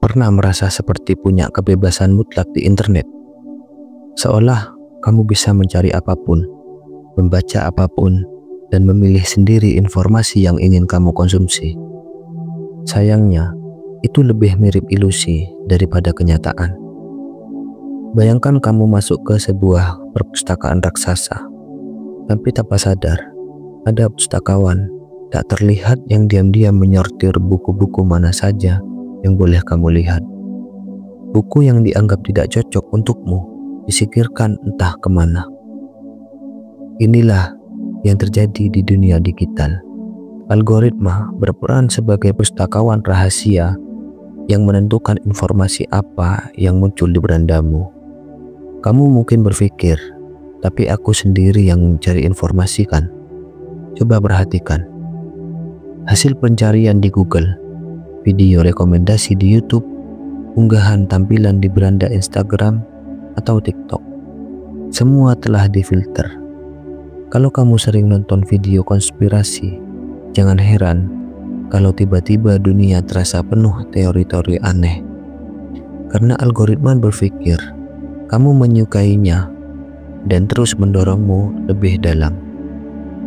Pernah merasa seperti punya kebebasan mutlak di internet? Seolah kamu bisa mencari apapun, membaca apapun, dan memilih sendiri informasi yang ingin kamu konsumsi. Sayangnya, itu lebih mirip ilusi daripada kenyataan. Bayangkan kamu masuk ke sebuah perpustakaan raksasa, tapi tanpa sadar, ada pustakawan tak terlihat yang diam-diam menyortir buku-buku mana saja yang boleh kamu lihat. Buku yang dianggap tidak cocok untukmu disingkirkan entah kemana. Inilah yang terjadi di dunia digital. Algoritma berperan sebagai pustakawan rahasia yang menentukan informasi apa yang muncul di berandamu. Kamu mungkin berpikir, tapi aku sendiri yang mencari informasi kan? Coba perhatikan. Hasil pencarian di Google, video rekomendasi di YouTube, unggahan tampilan di beranda Instagram atau TikTok. Semua telah difilter. Kalau kamu sering nonton video konspirasi, jangan heran kalau tiba-tiba dunia terasa penuh teori-teori aneh. Karena algoritma berpikir kamu menyukainya dan terus mendorongmu lebih dalam.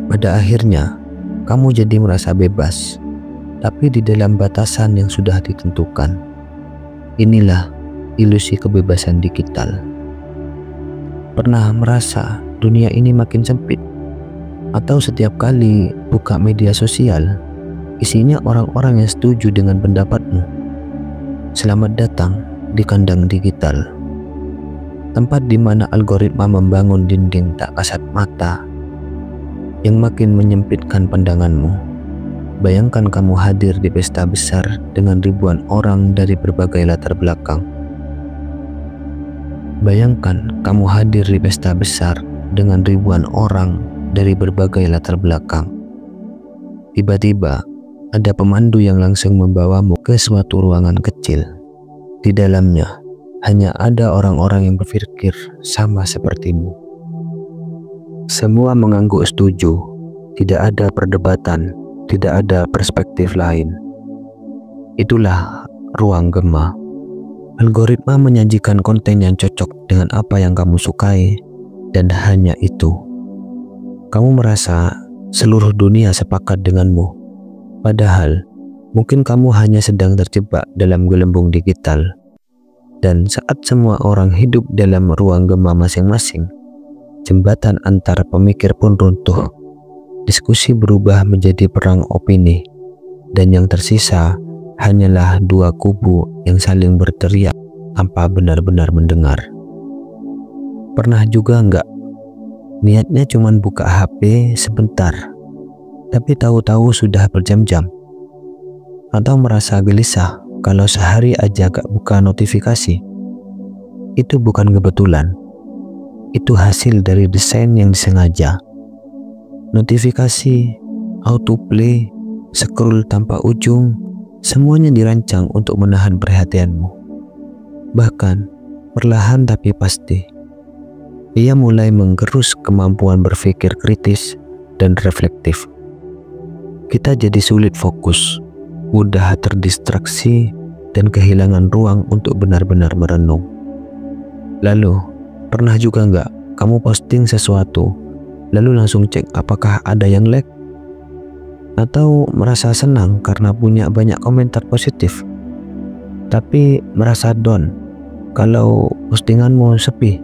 Pada akhirnya, kamu jadi merasa bebas, tapi di dalam batasan yang sudah ditentukan. Inilah ilusi kebebasan digital. Pernah merasa dunia ini makin sempit? Atau setiap kali buka media sosial, isinya orang-orang yang setuju dengan pendapatmu? Selamat datang di kandang digital, tempat di mana algoritma membangun dinding tak kasat mata yang makin menyempitkan pandanganmu. Bayangkan kamu hadir di pesta besar dengan ribuan orang dari berbagai latar belakang. Bayangkan kamu hadir di pesta besar dengan ribuan orang dari berbagai latar belakang. Tiba-tiba ada pemandu yang langsung membawamu ke suatu ruangan kecil. Di dalamnya hanya ada orang-orang yang berpikir sama sepertimu. Semua mengangguk setuju, tidak ada perdebatan, tidak ada perspektif lain. Itulah ruang gema. Algoritma menyajikan konten yang cocok dengan apa yang kamu sukai, dan hanya itu. Kamu merasa seluruh dunia sepakat denganmu, padahal mungkin kamu hanya sedang terjebak dalam gelembung digital. Dan saat semua orang hidup dalam ruang gema masing-masing, jembatan antar pemikir pun runtuh. Diskusi berubah menjadi perang opini, dan yang tersisa hanyalah dua kubu yang saling berteriak tanpa benar-benar mendengar. Pernah juga enggak? Niatnya cuma buka HP sebentar, tapi tahu-tahu sudah berjam-jam. Atau merasa gelisah kalau sehari aja gak buka notifikasi. Itu bukan kebetulan. Itu hasil dari desain yang disengaja. Notifikasi, autoplay, scroll tanpa ujung, semuanya dirancang untuk menahan perhatianmu. Bahkan, perlahan tapi pasti, ia mulai menggerus kemampuan berpikir kritis dan reflektif. Kita jadi sulit fokus, mudah terdistraksi, dan kehilangan ruang untuk benar-benar merenung. Lalu, pernah juga nggak kamu posting sesuatu, lalu langsung cek apakah ada yang like? Atau merasa senang karena punya banyak komentar positif, tapi merasa down kalau postinganmu sepi?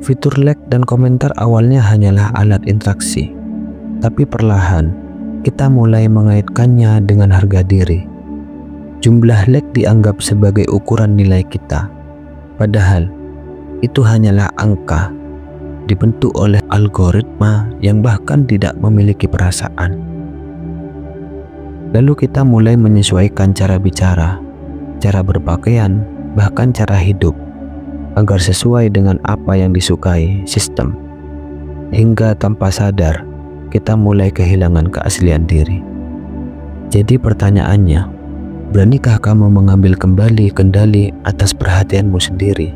Fitur like dan komentar awalnya hanyalah alat interaksi, tapi perlahan kita mulai mengaitkannya dengan harga diri. Jumlah like dianggap sebagai ukuran nilai kita, padahal itu hanyalah angka dibentuk oleh algoritma yang bahkan tidak memiliki perasaan. Lalu kita mulai menyesuaikan cara bicara, cara berpakaian, bahkan cara hidup agar sesuai dengan apa yang disukai sistem. Hingga tanpa sadar kita mulai kehilangan keaslian diri. Jadi pertanyaannya, beranikah kamu mengambil kembali kendali atas perhatianmu sendiri?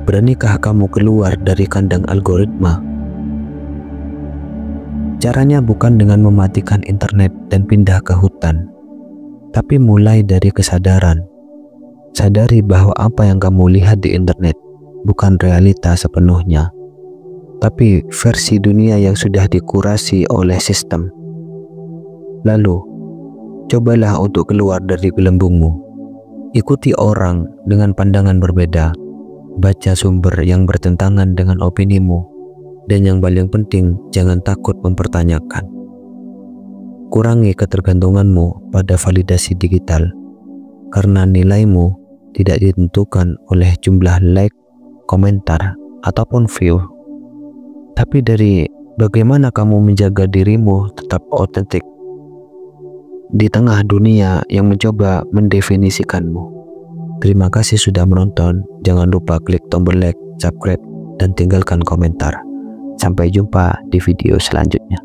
Beranikah kamu keluar dari kandang algoritma? Caranya bukan dengan mematikan internet dan pindah ke hutan, tapi mulai dari kesadaran. Sadari bahwa apa yang kamu lihat di internet bukan realita sepenuhnya, tapi versi dunia yang sudah dikurasi oleh sistem. Lalu, cobalah untuk keluar dari gelembungmu. Ikuti orang dengan pandangan berbeda, baca sumber yang bertentangan dengan opinimu, dan yang paling penting, jangan takut mempertanyakan. Kurangi ketergantunganmu pada validasi digital, karena nilaimu tidak ditentukan oleh jumlah like, komentar, ataupun view, tapi dari bagaimana kamu menjaga dirimu tetap otentik di tengah dunia yang mencoba mendefinisikanmu. Terima kasih sudah menonton. Jangan lupa klik tombol like, subscribe, dan tinggalkan komentar. Sampai jumpa di video selanjutnya.